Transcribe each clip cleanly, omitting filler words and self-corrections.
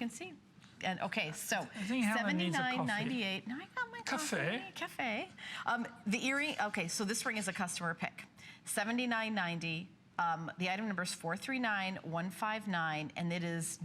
can see. And okay, so $79.98. Now I got my cafe. The earring. Okay, so this ring is a customer pick. $79.90. The item number is 439159, and it is,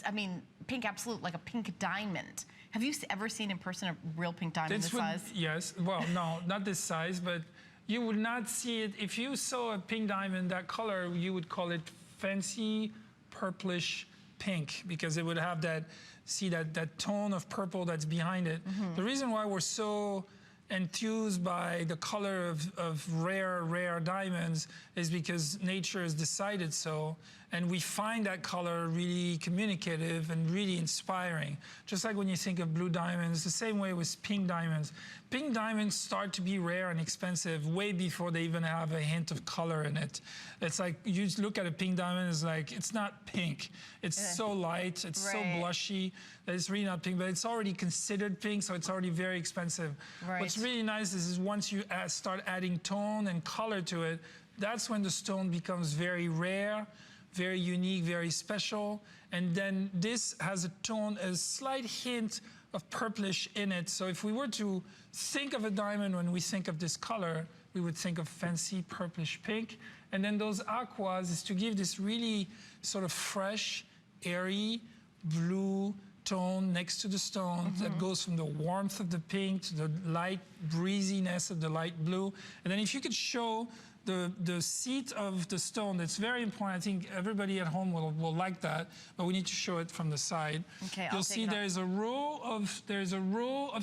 I mean, pink absolute, like a pink diamond. Have you ever seen in person a real pink diamond this size? Yes. Well, no, not this size, but you would not see it. If you saw a pink diamond, that color, you would call it fancy purplish pink, because it would have that, see that tone of purple that's behind it. The reason why we're so enthused by the color of rare diamonds is because nature has decided so, and we find that color really communicative and really inspiring. Just like when you think of blue diamonds, the same way with pink diamonds. Pink diamonds start to be rare and expensive way before they even have a hint of color in it. It's like, you just look at a pink diamond, it's like, it's not pink. It's so light, it's so blushy, that it's really not pink, but it's already considered pink, so it's already very expensive. What's really nice is once you start adding tone and color to it, that's when the stone becomes very rare, very unique, very special. And then this has a tone, a slight hint of purplish in it. So if we were to think of a diamond when we think of this color, we would think of fancy purplish pink. And then those aquas is to give this really sort of fresh, airy, blue tone next to the stone that goes from the warmth of the pink to the light breeziness of the light blue. And then if you could show the seat of the stone, that's very important. I think everybody at home will like that, but we need to show it from the side. Okay, you'll see there's a row of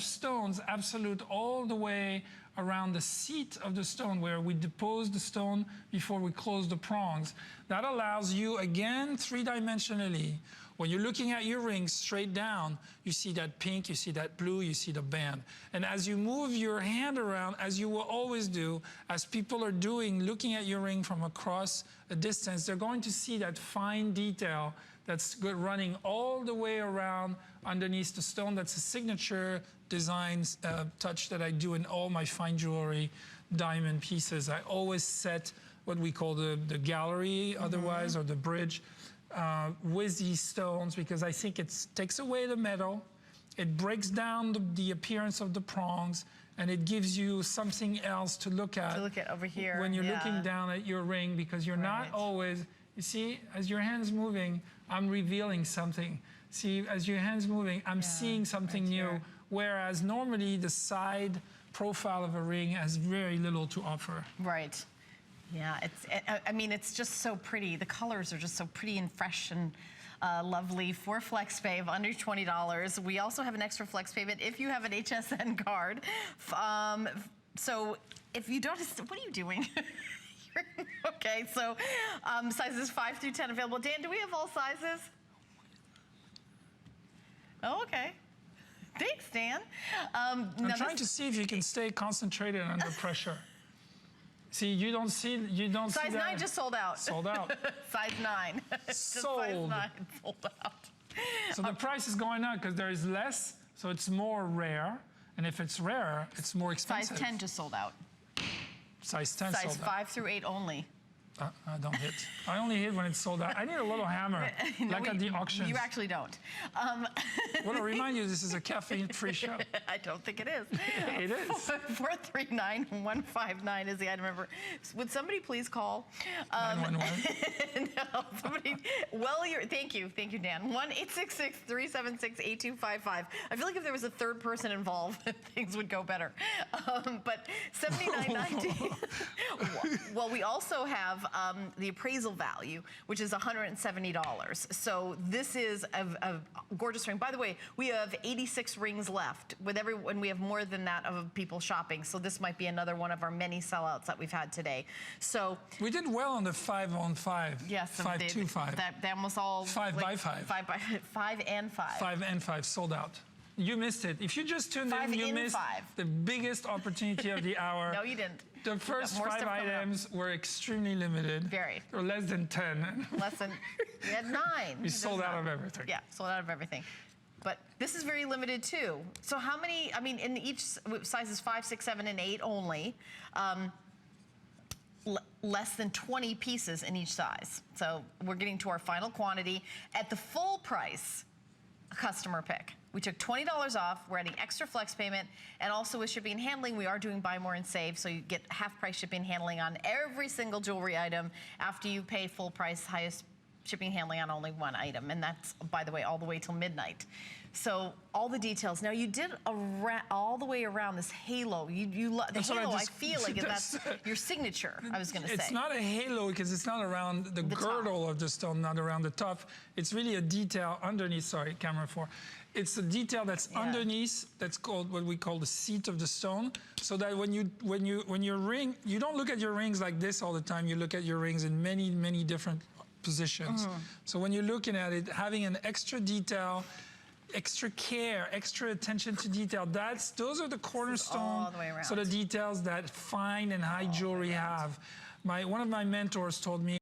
stones, absolute, all the way around the seat of the stone where we depose the stone before we close the prongs. That allows you, again, three-dimensionally, when you're looking at your ring straight down, you see that pink, you see that blue, you see the band. And as you move your hand around, as you will always do, as people are doing, looking at your ring from across a distance, they're going to see that fine detail that's running all the way around underneath the stone. That's a signature design touch that I do in all my fine jewelry diamond pieces. I always set what we call the gallery, otherwise, or the bridge, with these stones, because I think it takes away the metal, it breaks down the appearance of the prongs, and it gives you something else to look at. To look at over here. When you're looking down at your ring, because you're not always, you see, as your hand's moving, I'm revealing something. See, as your hand's moving, I'm seeing something new, whereas normally the side profile of a ring has very little to offer. Right. Yeah, I mean, it's just so pretty. The colors are just so pretty and fresh and lovely for FlexPay of under $20. We also have an extra flex payment if you have an HSN card. So if you don't, what are you doing? Okay, so sizes 5 through 10 available. Dan, do we have all sizes? Oh, okay. Thanks, Dan. I'm trying to see if you can stay concentrated under pressure. See, you don't see that. Size 9 just sold out. Sold out. Size 9. Sold. Size 9 sold out. So the price is going up because there is less, so it's more rare. And if it's rare, it's more expensive. Size 10 just sold out. Size 10 sold out. Size 5 through 8 only. I don't hit. I only hit when it's sold out. I need a little hammer, like at the auctions. You actually don't. Well, to remind you, this is a caffeine-free show. I don't think it is. It is. 439159 is the item number. Would somebody please call? 911. No, somebody. Well, thank you, Dan. 1-866-376-8255. I feel like if there was a third person involved, things would go better. But $79.90. Well, we also have the appraisal value, which is $170. So this is a gorgeous ring. By the way, we have 86 rings left. When we have more than that of people shopping. So this might be another one of our many sellouts that we've had today. So we did well on the 5-on-5. Yes, 5-2-5. They almost all 5x5. 5 and 5. 5 and 5 sold out. You missed it. If you just tuned in, you missed the biggest opportunity of the hour. No, you didn't. The first 5 items were extremely limited. Very. Or less than 10. Less than, we had 9. We sold out of everything. Yeah, sold out of everything. But this is very limited too. So how many, I mean, in each sizes 5, 6, 7, and 8 only. less than 20 pieces in each size. So we're getting to our final quantity at the full price, a customer pick. We took $20 off, we're adding extra flex payment, and also with shipping and handling, we are doing buy more and save, so you get half price shipping and handling on every single jewelry item after you pay full price, highest shipping and handling on only one item, and that's, by the way, all the way till midnight. So all the details. Now you did all the way around this halo. The halo, I feel like that's your signature, I was gonna say. It's not a halo because it's not around the girdle of the stone, not around the top. It's really a detail underneath, sorry, camera 4. It's a detail that's underneath, that's called what we call the seat of the stone, so that when your ring, you don't look at your rings like this all the time, you look at your rings in many, many different positions. So when you're looking at it, having an extra detail, extra care, extra attention to detail, those are the cornerstone, all the way around. So the details that fine and high jewelry have. One of my mentors told me,